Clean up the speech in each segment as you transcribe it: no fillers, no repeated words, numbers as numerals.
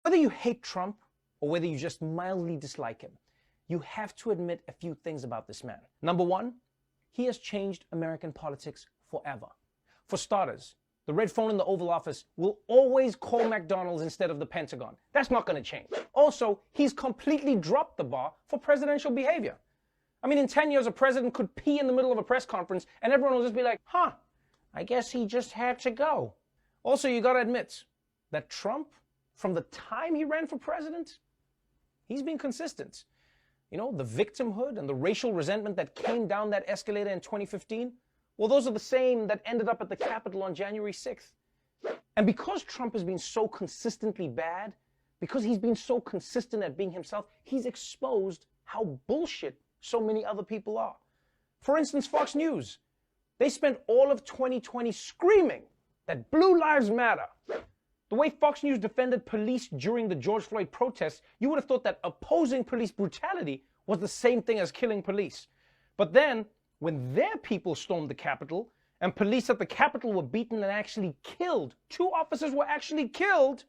Whether you hate Trump or whether you just mildly dislike him, you have to admit a few things about this man. Number one, he has changed American politics forever. For starters, the red phone in the Oval Office will always call McDonald's instead of the Pentagon. That's not going to change. Also, he's completely dropped the bar for presidential behavior. I mean, in 10 years, a president could pee in the middle of a press conference and everyone will just be like, huh, I guess he just had to go. Also, you got to admit that Trump, from the time he ran for president, he's been consistent. You know, the victimhood and the racial resentment that came down that escalator in 2015, well, those are the same that ended up at the Capitol on January 6th. And because Trump has been so consistently bad, because he's been so consistent at being himself, he's exposed how bullshit so many other people are. For instance, Fox News. They spent all of 2020 screaming that Blue Lives Matter. The way Fox News defended police during the George Floyd protests, you would have thought that opposing police brutality was the same thing as killing police. But then, when their people stormed the Capitol, and police at the Capitol were beaten and actually killed, 2 officers were actually killed,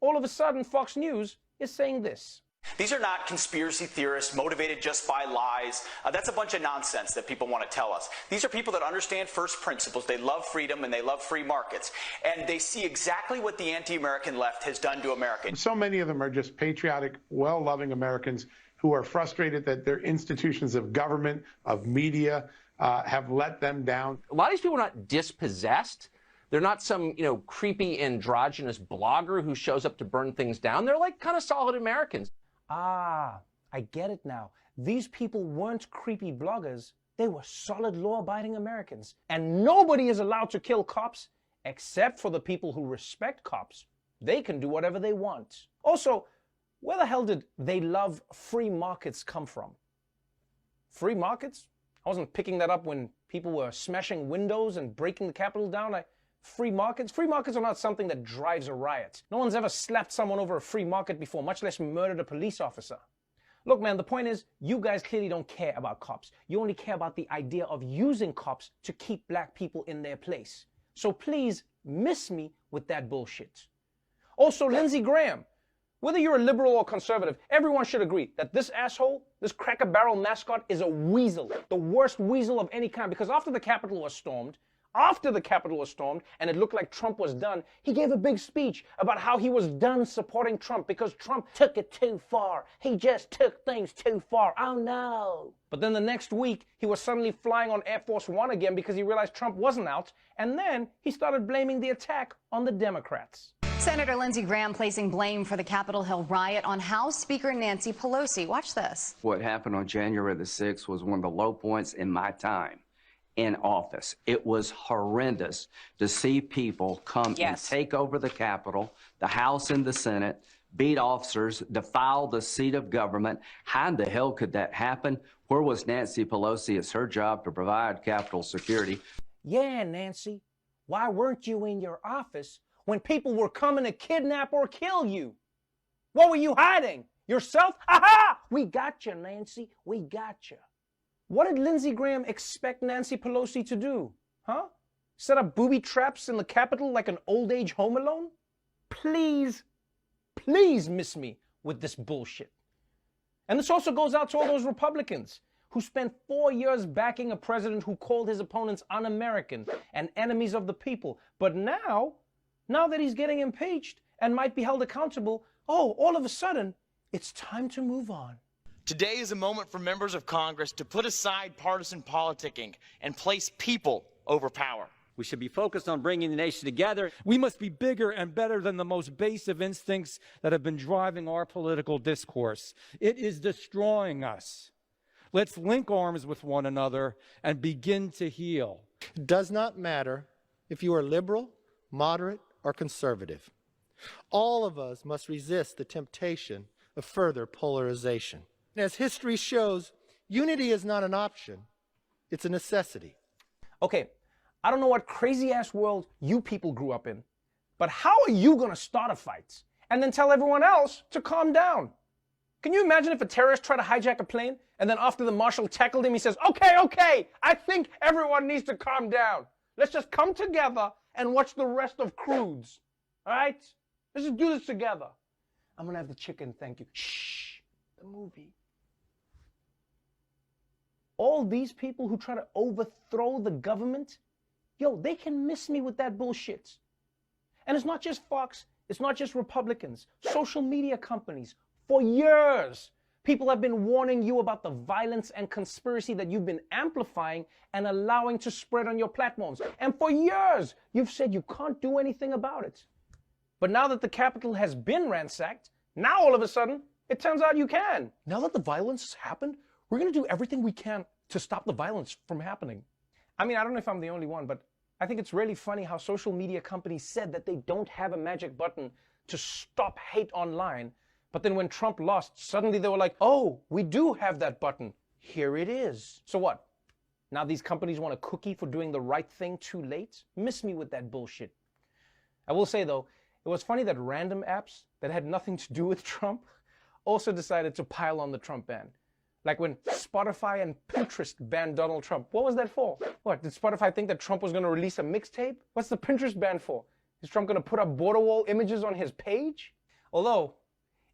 all of a sudden Fox News is saying this. These are not conspiracy theorists motivated just by lies. That's a bunch of nonsense that people want to tell us. These are people that understand first principles. They love freedom and they love free markets. And they see exactly what the anti-American left has done to America. So many of them are just patriotic, well-loving Americans who are frustrated that their institutions of government, of media, have let them down. A lot of these people are not dispossessed. They're not some, creepy androgynous blogger who shows up to burn things down. They're like kind of solid Americans. Ah, I get it now. These people weren't creepy bloggers. They were solid law-abiding Americans. And nobody is allowed to kill cops except for the people who respect cops. They can do whatever they want. Also, where the hell did "they love free markets" come from? Free markets? I wasn't picking that up when people were smashing windows and breaking the Capitol down. Free markets? Free markets are not something that drives a riot. No one's ever slapped someone over a free market before, much less murdered a police officer. Look, man, the point is, you guys clearly don't care about cops. You only care about the idea of using cops to keep black people in their place. So please, miss me with that bullshit. Also, Lindsey Graham. Whether you're a liberal or conservative, everyone should agree that this asshole, this Cracker Barrel mascot, is a weasel. The worst weasel of any kind. Because after the Capitol was stormed, and it looked like Trump was done, he gave a big speech about how he was done supporting Trump because Trump took it too far. He just took things too far. Oh no. But then the next week, he was suddenly flying on Air Force One again because he realized Trump wasn't out. And then he started blaming the attack on the Democrats. Senator Lindsey Graham placing blame for the Capitol Hill riot on House Speaker Nancy Pelosi. Watch this. What happened on January the 6th was one of the low points in my time in office. It was horrendous to see people come and take over the Capitol, the House and the Senate, beat officers, defile the seat of government. How in the hell could that happen? Where was Nancy Pelosi? It's her job to provide Capitol security. Yeah, Nancy. Why weren't you in your office when people were coming to kidnap or kill you? What were you hiding? Yourself? Aha! We got you, Nancy. We got you. What did Lindsey Graham expect Nancy Pelosi to do? Huh? Set up booby traps in the Capitol like an old age Home Alone? Please, please miss me with this bullshit. And this also goes out to all those Republicans who spent 4 years backing a president who called his opponents un-American and enemies of the people. But now that he's getting impeached and might be held accountable, all of a sudden, it's time to move on. Today is a moment for members of Congress to put aside partisan politicking and place people over power. We should be focused on bringing the nation together. We must be bigger and better than the most base of instincts that have been driving our political discourse. It is destroying us. Let's link arms with one another and begin to heal. It does not matter if you are liberal, moderate, or conservative. All of us must resist the temptation of further polarization. As history shows, unity is not an option, it's a necessity. Okay, I don't know what crazy-ass world you people grew up in, but how are you going to start a fight and then tell everyone else to calm down? Can you imagine if a terrorist tried to hijack a plane and then after the marshal tackled him, he says, okay, I think everyone needs to calm down. Let's just come together and watch the rest of Croods. All right? Let's just do this together. I'm gonna have the chicken, thank you. Shh, the movie. All these people who try to overthrow the government, yo, they can miss me with that bullshit. And it's not just Fox, it's not just Republicans, social media companies. For years, people have been warning you about the violence and conspiracy that you've been amplifying and allowing to spread on your platforms. And for years, you've said you can't do anything about it. But now that the Capitol has been ransacked, now all of a sudden, it turns out you can. Now that the violence has happened, we're going to do everything we can to stop the violence from happening. I mean, I don't know if I'm the only one, but I think it's really funny how social media companies said that they don't have a magic button to stop hate online. But then when Trump lost, suddenly they were like, oh, we do have that button. Here it is. So what? Now these companies want a cookie for doing the right thing too late? Miss me with that bullshit. I will say, though, it was funny that random apps that had nothing to do with Trump also decided to pile on the Trump ban. Like when Spotify and Pinterest banned Donald Trump. What was that for? What, did Spotify think that Trump was going to release a mixtape? What's the Pinterest ban for? Is Trump going to put up border wall images on his page? Although,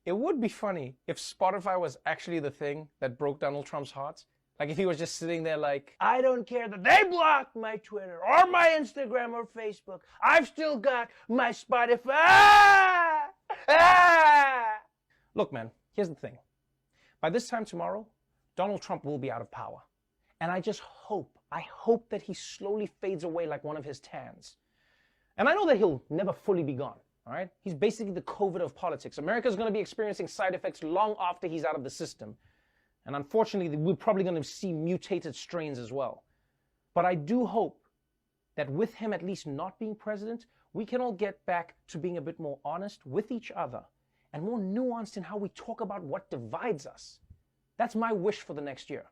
it would be funny if Spotify was actually the thing that broke Donald Trump's heart. Like if he was just sitting there like, I don't care that they blocked my Twitter or my Instagram or Facebook. I've still got my Spotify. Look, man, here's the thing. By this time tomorrow, Donald Trump will be out of power. And I hope that he slowly fades away like one of his tans. And I know that he'll never fully be gone, all right? He's basically the COVID of politics. America's going to be experiencing side effects long after he's out of the system. And unfortunately, we're probably going to see mutated strains as well. But I do hope that with him at least not being president, we can all get back to being a bit more honest with each other and more nuanced in how we talk about what divides us. That's my wish for the next year.